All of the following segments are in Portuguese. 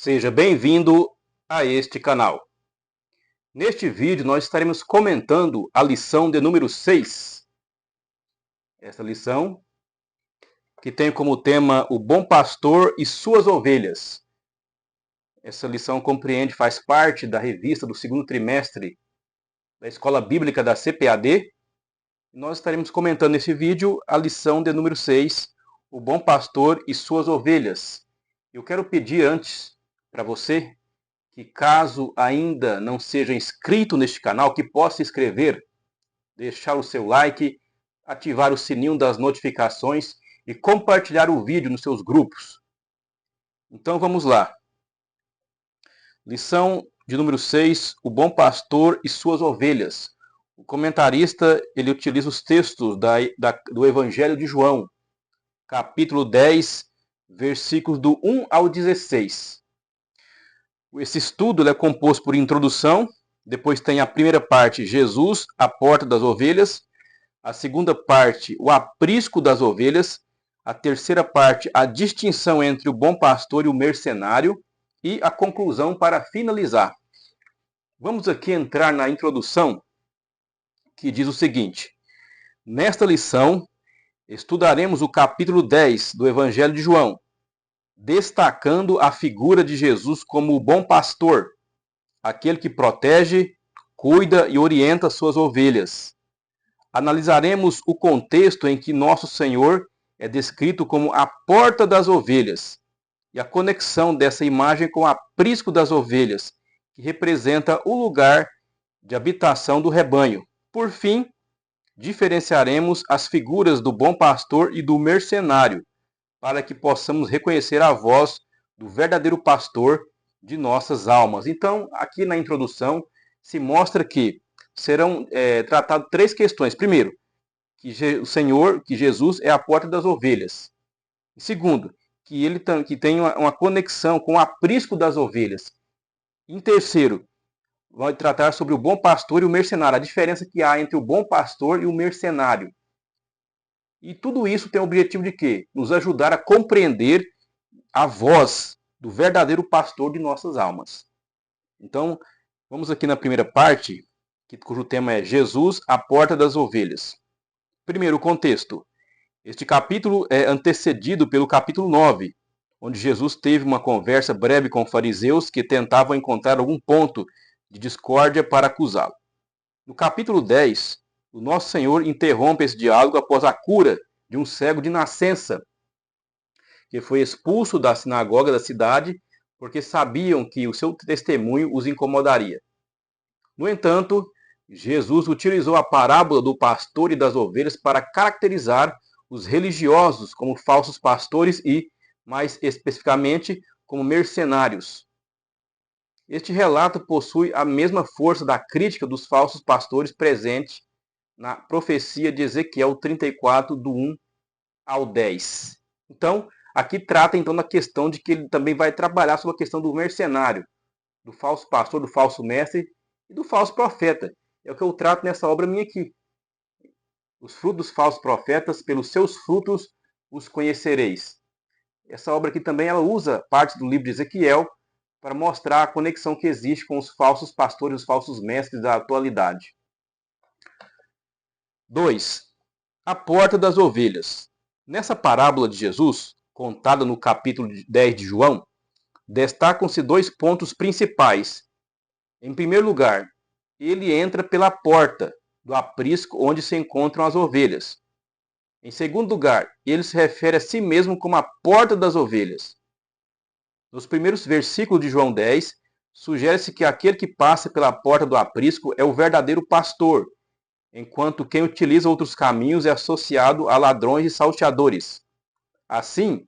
Seja bem-vindo a este canal. Neste vídeo nós estaremos comentando a lição de número 6. Essa lição que tem como tema o bom pastor e suas ovelhas. Essa lição faz parte da revista do segundo trimestre da Escola Bíblica da CPAD. Nós estaremos comentando nesse vídeo a lição de número 6, o bom pastor e suas ovelhas. Eu quero pedir antes para você que, caso ainda não seja inscrito neste canal, que possa se inscrever, deixar o seu like, ativar o sininho das notificações e compartilhar o vídeo nos seus grupos. Então vamos lá. Lição de número 6, o bom pastor e suas ovelhas. O comentarista ele utiliza os textos do Evangelho de João, capítulo 10, versículos do 1 ao 16. Esse estudo é composto por introdução, depois tem a primeira parte, Jesus, a porta das ovelhas, a segunda parte, o aprisco das ovelhas, a terceira parte, a distinção entre o bom pastor e o mercenário, e a conclusão para finalizar. Vamos aqui entrar na introdução, que diz o seguinte: nesta lição, estudaremos o capítulo 10 do Evangelho de João, destacando a figura de Jesus como o bom pastor, aquele que protege, cuida e orienta suas ovelhas. Analisaremos o contexto em que nosso Senhor é descrito como a porta das ovelhas e a conexão dessa imagem com o aprisco das ovelhas, que representa o lugar de habitação do rebanho. Por fim, diferenciaremos as figuras do bom pastor e do mercenário, para que possamos reconhecer a voz do verdadeiro pastor de nossas almas. Então, aqui na introdução, se mostra que serão tratadas três questões. Primeiro, que Jesus é a porta das ovelhas. Segundo, que tem uma conexão com o aprisco das ovelhas. Em terceiro, vai tratar sobre o bom pastor e o mercenário, a diferença que há entre o bom pastor e o mercenário. E tudo isso tem o objetivo de quê? Nos ajudar a compreender a voz do verdadeiro pastor de nossas almas. Então, vamos aqui na primeira parte, cujo tema é Jesus, a porta das ovelhas. Primeiro, o contexto. Este capítulo é antecedido pelo capítulo 9, onde Jesus teve uma conversa breve com fariseus que tentavam encontrar algum ponto de discórdia para acusá-lo. No capítulo 10, o nosso Senhor interrompe esse diálogo após a cura de um cego de nascença, que foi expulso da sinagoga da cidade porque sabiam que o seu testemunho os incomodaria. No entanto, Jesus utilizou a parábola do pastor e das ovelhas para caracterizar os religiosos como falsos pastores e, mais especificamente, como mercenários. Este relato possui a mesma força da crítica dos falsos pastores presente na profecia de Ezequiel 34, do 1 ao 10. Então, aqui trata então da questão de que ele também vai trabalhar sobre a questão do mercenário, do falso pastor, do falso mestre e do falso profeta. É o que eu trato nessa obra minha aqui. Os frutos dos falsos profetas, pelos seus frutos os conhecereis. Essa obra aqui também ela usa parte do livro de Ezequiel para mostrar a conexão que existe com os falsos pastores, os falsos mestres da atualidade. 2. A porta das ovelhas. Nessa parábola de Jesus, contada no capítulo 10 de João, destacam-se dois pontos principais. Em primeiro lugar, ele entra pela porta do aprisco onde se encontram as ovelhas. Em segundo lugar, ele se refere a si mesmo como a porta das ovelhas. Nos primeiros versículos de João 10, sugere-se que aquele que passa pela porta do aprisco é o verdadeiro pastor, enquanto quem utiliza outros caminhos é associado a ladrões e salteadores. Assim,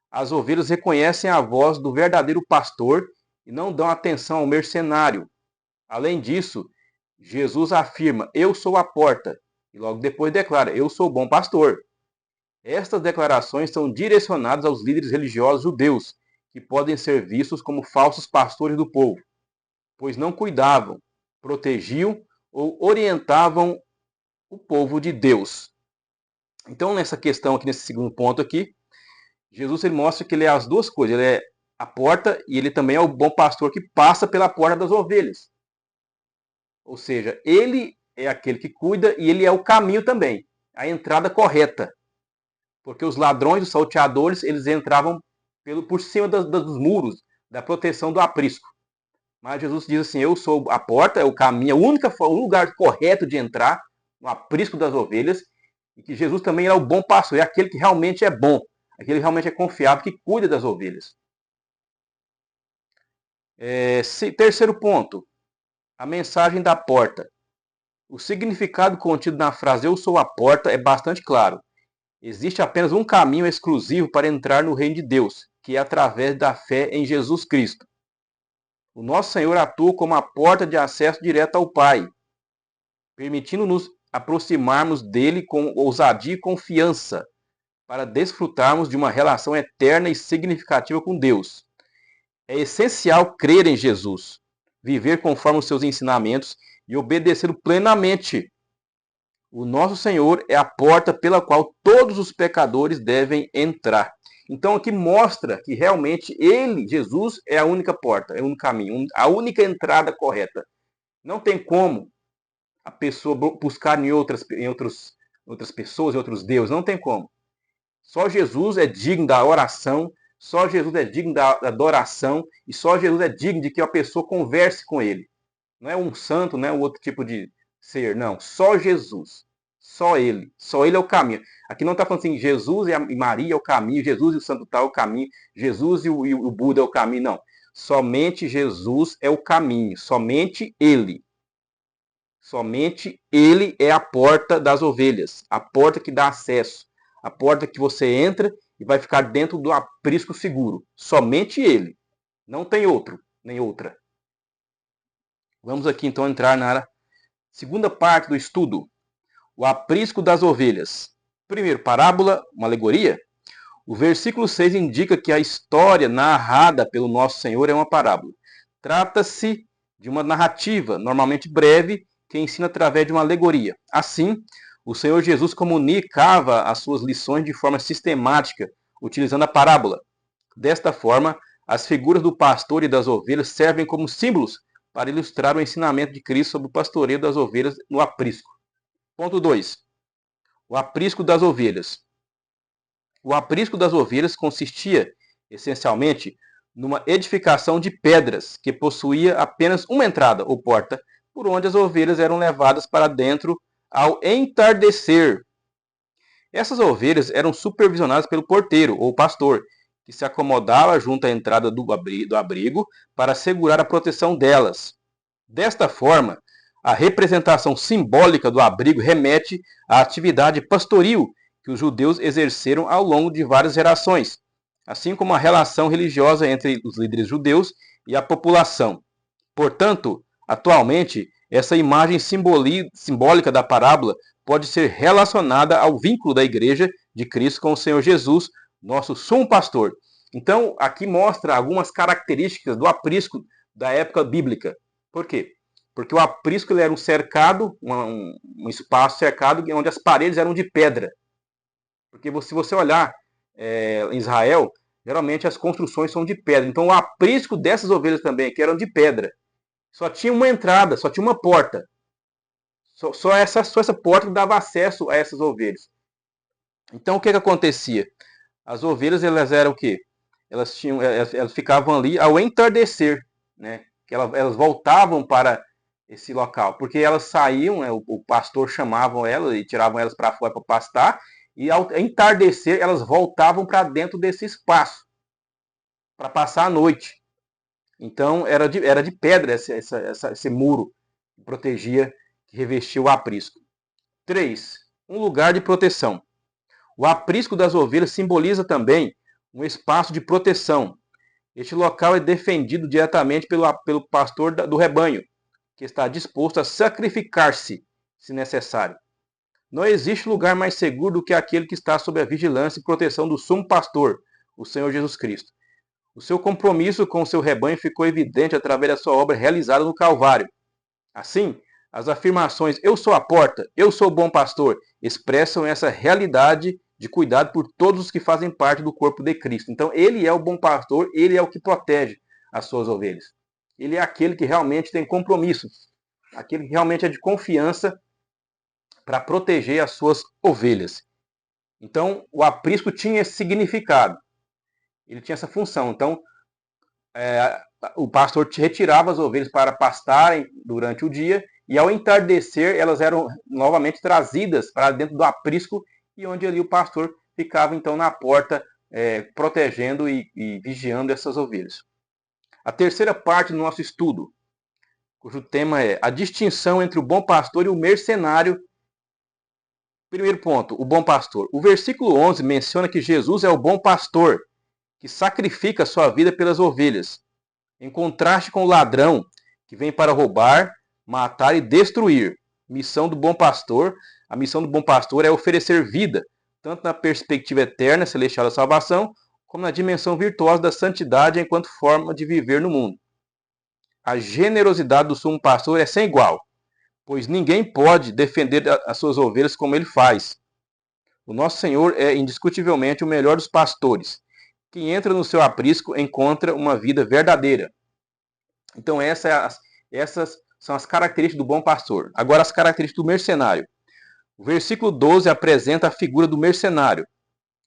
as ovelhas reconhecem a voz do verdadeiro pastor e não dão atenção ao mercenário. Além disso, Jesus afirma, eu sou a porta, e logo depois declara, eu sou o bom pastor. Estas declarações são direcionadas aos líderes religiosos judeus, que podem ser vistos como falsos pastores do povo, pois não cuidavam, protegiam ou orientavam o povo de Deus. Então, nessa questão aqui, nesse segundo ponto aqui, Jesus ele mostra que ele é as duas coisas. Ele é a porta e ele também é o bom pastor que passa pela porta das ovelhas. Ou seja, ele é aquele que cuida e ele é o caminho também, a entrada correta. Porque os ladrões, os salteadores, eles entravam por cima dos muros, da proteção do aprisco. Mas Jesus diz assim, eu sou a porta, é o caminho, o lugar correto de entrar no aprisco das ovelhas, e que Jesus também é o bom pastor, é aquele que realmente é bom, aquele que realmente é confiável, que cuida das ovelhas. Terceiro ponto, a mensagem da porta. O significado contido na frase eu sou a porta é bastante claro. Existe apenas um caminho exclusivo para entrar no reino de Deus, que é através da fé em Jesus Cristo. O nosso Senhor atua como a porta de acesso direto ao Pai, permitindo-nos aproximarmos dele com ousadia e confiança, para desfrutarmos de uma relação eterna e significativa com Deus. É essencial crer em Jesus, viver conforme os seus ensinamentos e obedecê-lo plenamente. O nosso Senhor é a porta pela qual todos os pecadores devem entrar. Então aqui mostra que realmente ele, Jesus, é a única porta, é o único caminho, a única entrada correta. Não tem como a pessoa buscar em outras pessoas, em outros deuses, não tem como. Só Jesus é digno da oração, só Jesus é digno da adoração e só Jesus é digno de que a pessoa converse com ele. Não é um santo, não é um outro tipo de ser, não. Só Jesus. Só ele é o caminho. Aqui não está falando assim, Jesus e Maria é o caminho, Jesus e o santo tal é o caminho, Jesus e o Buda é o caminho, não. Somente Jesus é o caminho, somente ele. Somente ele é a porta das ovelhas, a porta que dá acesso, a porta que você entra e vai ficar dentro do aprisco seguro. Somente ele. Não tem outro, nem outra. Vamos aqui então entrar na segunda parte do estudo. O aprisco das ovelhas. Primeiro, parábola, uma alegoria. O versículo 6 indica que a história narrada pelo nosso Senhor é uma parábola. Trata-se de uma narrativa, normalmente breve, que ensina através de uma alegoria. Assim, o Senhor Jesus comunicava as suas lições de forma sistemática, utilizando a parábola. Desta forma, as figuras do pastor e das ovelhas servem como símbolos para ilustrar o ensinamento de Cristo sobre o pastoreio das ovelhas no aprisco. Ponto 2. O aprisco das ovelhas. O aprisco das ovelhas consistia, essencialmente, numa edificação de pedras que possuía apenas uma entrada ou porta, por onde as ovelhas eram levadas para dentro ao entardecer. Essas ovelhas eram supervisionadas pelo porteiro ou pastor, que se acomodava junto à entrada do abrigo para assegurar a proteção delas. Desta forma, a representação simbólica do abrigo remete à atividade pastoril que os judeus exerceram ao longo de várias gerações, assim como a relação religiosa entre os líderes judeus e a população. Portanto, atualmente, essa imagem simbólica da parábola pode ser relacionada ao vínculo da Igreja de Cristo com o Senhor Jesus, nosso sumo pastor. Então, aqui mostra algumas características do aprisco da época bíblica. Por quê? Porque o aprisco ele era um cercado, um espaço cercado onde as paredes eram de pedra. Porque se você olhar em Israel, geralmente as construções são de pedra. Então o aprisco dessas ovelhas também, que eram de pedra, só tinha uma entrada, só tinha uma porta. Só essa porta que dava acesso a essas ovelhas. Então o que acontecia? As ovelhas elas eram o quê? Elas ficavam ali ao entardecer, né? Que elas voltavam para esse local, porque elas saíam, né? O pastor chamavam elas e tiravam elas para fora para pastar, e ao entardecer elas voltavam para dentro desse espaço para passar a noite. Então era de pedra esse muro que protegia, que revestia o aprisco. 3. Um lugar de proteção. O aprisco das ovelhas simboliza também um espaço de proteção. Este local é defendido diretamente pelo pastor do rebanho, que está disposto a sacrificar-se, se necessário. Não existe lugar mais seguro do que aquele que está sob a vigilância e proteção do sumo pastor, o Senhor Jesus Cristo. O seu compromisso com o seu rebanho ficou evidente através da sua obra realizada no Calvário. Assim, as afirmações "eu sou a porta", "eu sou o bom pastor", expressam essa realidade de cuidado por todos os que fazem parte do corpo de Cristo. Então, ele é o bom pastor, ele é o que protege as suas ovelhas. Ele é aquele que realmente tem compromisso, aquele que realmente é de confiança para proteger as suas ovelhas. Então, o aprisco tinha esse significado, ele tinha essa função. Então, o pastor retirava as ovelhas para pastarem durante o dia, e ao entardecer elas eram novamente trazidas para dentro do aprisco, e onde ali o pastor ficava então na porta, protegendo e vigiando essas ovelhas. A terceira parte do nosso estudo, cujo tema é a distinção entre o bom pastor e o mercenário. Primeiro ponto, o bom pastor. O versículo 11 menciona que Jesus é o bom pastor, que sacrifica a sua vida pelas ovelhas, em contraste com o ladrão, que vem para roubar, matar e destruir. A missão do bom pastor é oferecer vida, tanto na perspectiva eterna, celestial da salvação, como na dimensão virtuosa da santidade enquanto forma de viver no mundo. A generosidade do sumo pastor é sem igual, pois ninguém pode defender as suas ovelhas como ele faz. O nosso Senhor é indiscutivelmente o melhor dos pastores. Quem entra no seu aprisco encontra uma vida verdadeira. Então essas são as características do bom pastor. Agora as características do mercenário. O versículo 12 apresenta a figura do mercenário.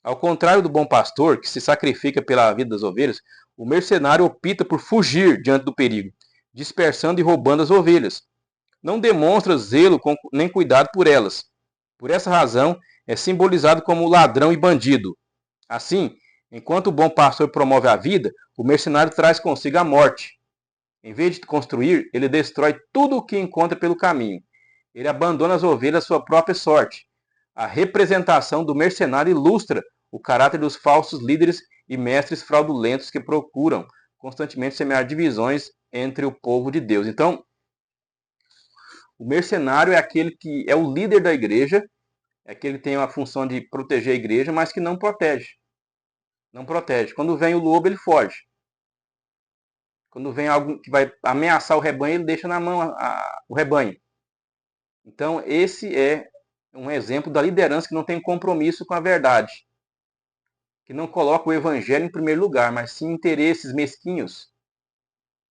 Ao contrário do bom pastor, que se sacrifica pela vida das ovelhas, o mercenário opta por fugir diante do perigo, dispersando e roubando as ovelhas. Não demonstra zelo nem cuidado por elas. Por essa razão, é simbolizado como ladrão e bandido. Assim, enquanto o bom pastor promove a vida, o mercenário traz consigo a morte. Em vez de construir, ele destrói tudo o que encontra pelo caminho. Ele abandona as ovelhas à sua própria sorte. A representação do mercenário ilustra o caráter dos falsos líderes e mestres fraudulentos que procuram constantemente semear divisões entre o povo de Deus. Então, o mercenário é aquele que é o líder da igreja, é aquele que tem a função de proteger a igreja, mas que não protege. Não protege. Quando vem o lobo, ele foge. Quando vem algo que vai ameaçar o rebanho, ele deixa na mão o rebanho. Então, esse é um exemplo da liderança que não tem compromisso com a verdade, que não coloca o evangelho em primeiro lugar, mas sim interesses mesquinhos,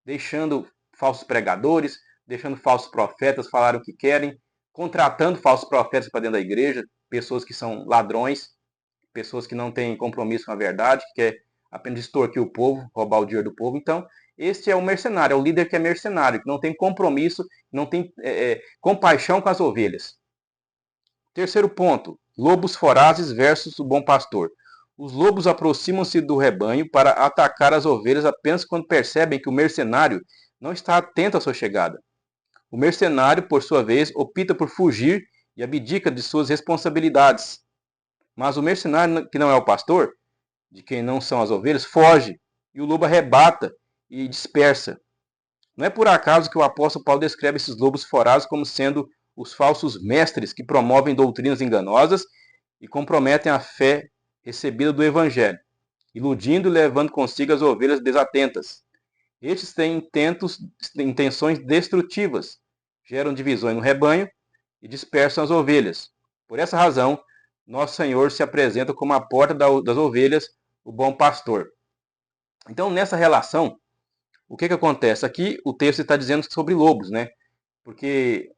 deixando falsos pregadores, deixando falsos profetas falar o que querem, contratando falsos profetas para dentro da igreja, pessoas que são ladrões, pessoas que não têm compromisso com a verdade, que quer apenas extorquir o povo, roubar o dinheiro do povo. Então, este é o mercenário, é o líder que é mercenário, que não tem compromisso, não tem compaixão com as ovelhas. Terceiro ponto, lobos vorazes versus o bom pastor. Os lobos aproximam-se do rebanho para atacar as ovelhas apenas quando percebem que o mercenário não está atento à sua chegada. O mercenário, por sua vez, opta por fugir e abdica de suas responsabilidades. Mas o mercenário, que não é o pastor, de quem não são as ovelhas, foge, e o lobo arrebata e dispersa. Não é por acaso que o apóstolo Paulo descreve esses lobos vorazes como sendo os falsos mestres que promovem doutrinas enganosas e comprometem a fé recebida do evangelho, iludindo e levando consigo as ovelhas desatentas. Estes têm intenções destrutivas, geram divisões no rebanho e dispersam as ovelhas. Por essa razão, nosso Senhor se apresenta como a porta das ovelhas, o bom pastor. Então, nessa relação, o que acontece? Aqui o texto está dizendo sobre lobos, né? Porque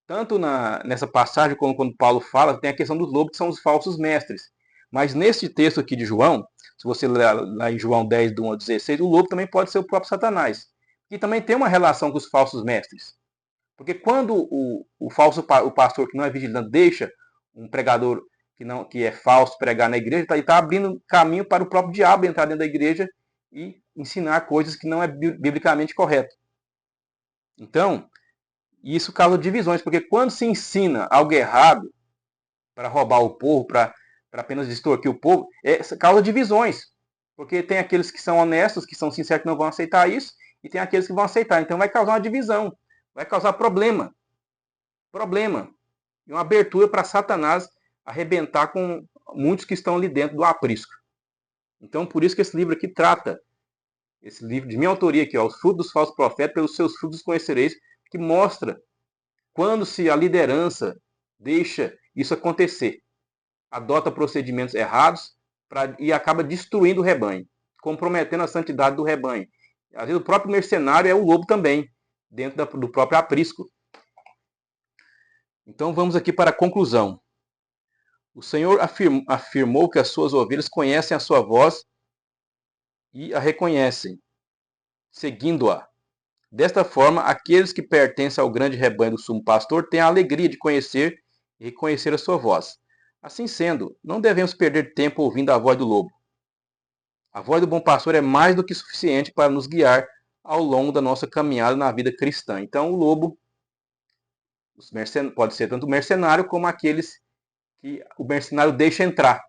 tanto nessa passagem como quando Paulo fala, tem a questão dos lobos que são os falsos mestres. Mas nesse texto aqui de João, se você ler lá em João 10, do 1 ao 16, o lobo também pode ser o próprio Satanás. E também tem uma relação com os falsos mestres. Porque quando o pastor que não é vigilante deixa um pregador que é falso pregar na igreja, ele está abrindo caminho para o próprio diabo entrar dentro da igreja e ensinar coisas que não é biblicamente correto. Então, isso causa divisões, porque quando se ensina algo errado para roubar o povo, para apenas extorquir o povo, causa divisões. Porque tem aqueles que são honestos, que são sinceros, que não vão aceitar isso, e tem aqueles que vão aceitar. Então vai causar uma divisão, vai causar problema. E uma abertura para Satanás arrebentar com muitos que estão ali dentro do aprisco. Então, por isso que esse livro aqui trata, esse livro de minha autoria aqui, Os Frutos dos Falsos Profetas, pelos seus frutos conhecereis, que mostra quando se a liderança deixa isso acontecer. adota procedimentos errados e acaba destruindo o rebanho, comprometendo a santidade do rebanho. Às vezes o próprio mercenário é o lobo também, dentro do próprio aprisco. Então vamos aqui para a conclusão. O Senhor afirmou que as suas ovelhas conhecem a sua voz e a reconhecem, seguindo-a. Desta forma, aqueles que pertencem ao grande rebanho do sumo pastor têm a alegria de conhecer e reconhecer a sua voz. Assim sendo, não devemos perder tempo ouvindo a voz do lobo. A voz do bom pastor é mais do que suficiente para nos guiar ao longo da nossa caminhada na vida cristã. Então, o lobo pode ser tanto o mercenário como aqueles que o mercenário deixa entrar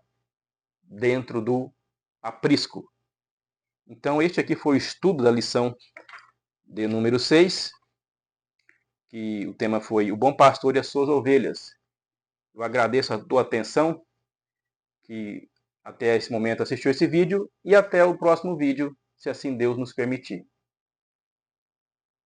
dentro do aprisco. Então, este aqui foi o estudo da lição de número 6, que o tema foi o bom pastor e as suas ovelhas. Eu agradeço a tua atenção, que até esse momento assistiu esse vídeo, e até o próximo vídeo, se assim Deus nos permitir.